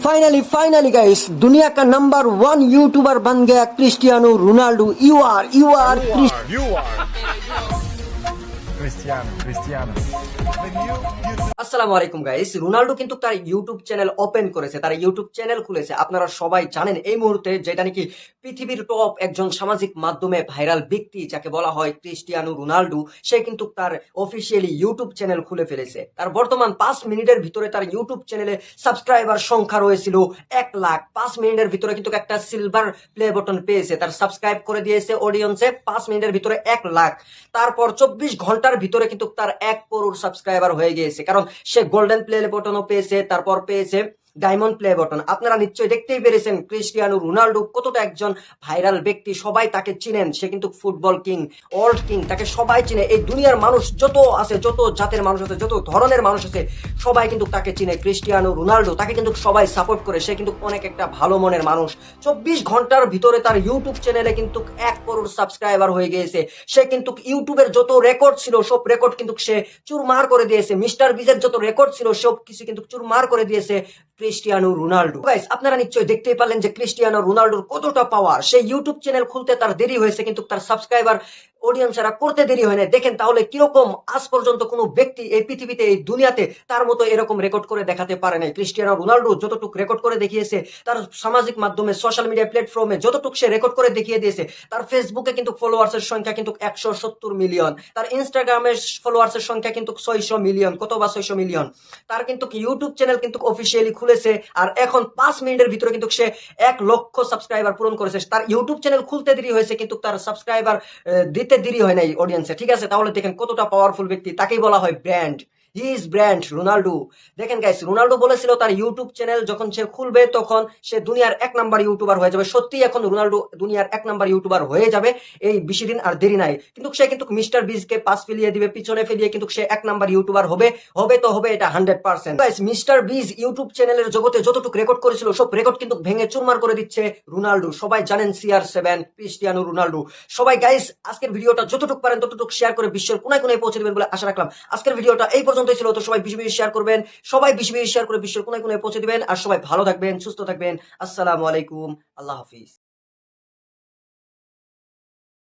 Finally guys, दुनिया का number 1 YouTuber बन गया Cristiano Ronaldo. You are Cristiano. আসসালামু আলাইকুম গাইস। রোনাল্ডো কিন্তু তার ইউটিউব চ্যানেল ওপেন করেছে, তার ইউটিউব চ্যানেল খুলেছে। আপনারা সবাই জানেন এই মুহূর্তে যেটা নাকি পৃথিবীর টপ একজন সামাজিক মাধ্যমে ভাইরাল ব্যক্তি যাকে বলা হয় ক্রিস্টিয়ানো রোনাল্ডো, সে কিন্তু তার অফিসিয়ালি ইউটিউব চ্যানেল খুলে ফেলেছে। তার বর্তমান 5 মিনিটের ভিতরে তার ইউটিউব চ্যানেলে সাবস্ক্রাইবার সংখ্যা রয়েছিল 1 লাখ। 5 মিনিটের ভিতরে কিন্তু একটা সিলভার প্লে বাটন পেয়েছে, তার সাবস্ক্রাইব করে দিয়েছে অডিয়েন্সে 5 মিনিটের ভিতরে 1 লাখ। তারপর 24 ঘন্টার ভিতরে কিন্তু তার 1 করোড় সাবস্ক্রাইবার হয়ে গিয়েছে, কারণ সে গোল্ডেন প্লে বাটনও পেয়েছে, তারপর পেয়েছে ডায়মন্ড প্লে বাটন। আপনারা নিশ্চয়ই দেখতেই পেরেছেন ক্রিস্টিয়ানো রোনাল্ডো কতটা একজন ভাইরাল ব্যক্তি, সবাই তাকে চিনেন। সে কিন্তু ফুটবল কিং, ওয়ার্ল্ড কিং, তাকে সবাই চিনে। এই দুনিয়ার মানুষ যত আছে, যত জাতের মানুষ আছে, যত ধরনের মানুষ আছে, সবাই কিন্তু তাকে চিনে। ক্রিস্টিয়ানো রোনাল্ডো, তাকে কিন্তু সবাই সাপোর্ট করে। সে কিন্তু অনেক একটা ভালো মনের মানুষ। 24 ঘন্টার ভিতরে তার ইউটিউব চ্যানেলে কিন্তু 1 করোড় সাবস্ক্রাইবার হয়ে গিয়েছে। সে কিন্তু ইউটিউবের যত রেকর্ড ছিল সব রেকর্ড কিন্তু সে চুরমার করে দিয়েছে। মিস্টার বিজের যত রেকর্ড ছিল সব কিছু কিন্তু চুরমার করে দিয়েছে ক্রিস্টিয়ানো রোনাল্ডো। গাইস, আপনারা নিশ্চয়ই দেখতেই পারলেন যে ক্রিস্টিয়ানো রোনাল্ডোর কতটা পাওয়ার। সেই ইউটিউব চ্যানেল খুলতে তার দেরি হয়েছে, কিন্তু তার সাবস্ক্রাইবার অডিয়েন্সরা করতে দেরি হয় না। দেখেন তাহলে কিরকম আজ পর্যন্ত কোনো ব্যক্তি এই পৃথিবীতে, এই দুনিয়াতে তার মতো এরকম রেকর্ড করে দেখাতে পারে নাই। ক্রিস্টিয়ানো রোনাল্ডো যতটুকু রেকর্ড করে দেখিয়েছে, তার সামাজিক মাধ্যমে সোশ্যাল মিডিয়া প্ল্যাটফর্মে যতটুকু সে রেকর্ড করে দেখিয়ে দিয়েছে। তার ফেসবুকে কিন্তু ফলোয়ার্সের সংখ্যা কিন্তু 170 মিলিয়ন, তার ইনস্টাগ্রামের ফলোয়ার্সের সংখ্যা কিন্তু 600 মিলিয়ন, কত বা 600 মিলিয়ন। তার কিন্তু ইউটিউব চ্যানেল কিন্তু অফিসিয়ালি খুলেছে, আর এখন 5 মিনিটের ভিতরে কিন্তু সে 1 লক্ষ সাবস্ক্রাইবার পূরণ করেছে। তার ইউটিউব চ্যানেল খুলতে দেরি হয়েছে, কিন্তু তার সাবস্ক্রাইবার দিতে দেরি হয় নাই অডিয়েন্সে। ঠিক আছে, তাহলে দেখেন কতটা পাওয়ারফুল ব্যক্তি। তাকেই বলা হয় brand. He is brand Ronaldo. দেখেন গাইস, রোনাল্ডো বলেছিল তার ইউটিউব চ্যানেল যখন সে খুলবে তখন সে দুনিয়ার 1 নাম্বার ইউটিউবার হয়ে যাবে। সত্যি এখন রোনাল্ডো দুনিয়ার 1 নাম্বার ইউটিউবার হয়ে যাবে, এই বেশি দিন আর দেরি নাই। কিন্তু সে কিন্তু মিস্টার বিজকে পাস ফেলিয়ে দিবে, পিছনে ফেলিয়ে কিন্তু সে 1 নাম্বার ইউটিউবার হবে। তো হবে এটা 100%। গাইস, মিস্টার বিজ ইউটিউব চ্যানেলের জগতে যতটুকু রেকর্ড করেছিল সব রেকর্ড কিন্তু ভেঙে চুরমার করে দিচ্ছে রোনাল্ডো। সবাই জানেন CR7 ক্রিস্টিয়ানো রোনাল্ডো। সবাই গাইস, আজকের ভিডিওটা যতটুকু পারেন ততটুকু শেয়ার করে বিশ্বের কোনায় কোনায় পৌঁছে দিবেন বলে আশা রাখলাম। আজকের ভিডিওটা এই পর্যন্তই ছিল। তো সবাই বেশি বেশি শেয়ার করবেন, সবাই বেশি বেশি শেয়ার করে বিশ্বের কোনায় কোনায় পৌঁছে দিবেন। আর সবাই ভালো থাকবেন, সুস্থ থাকবেন। আসসালামু আলাইকুম, আল্লাহ হাফিজ।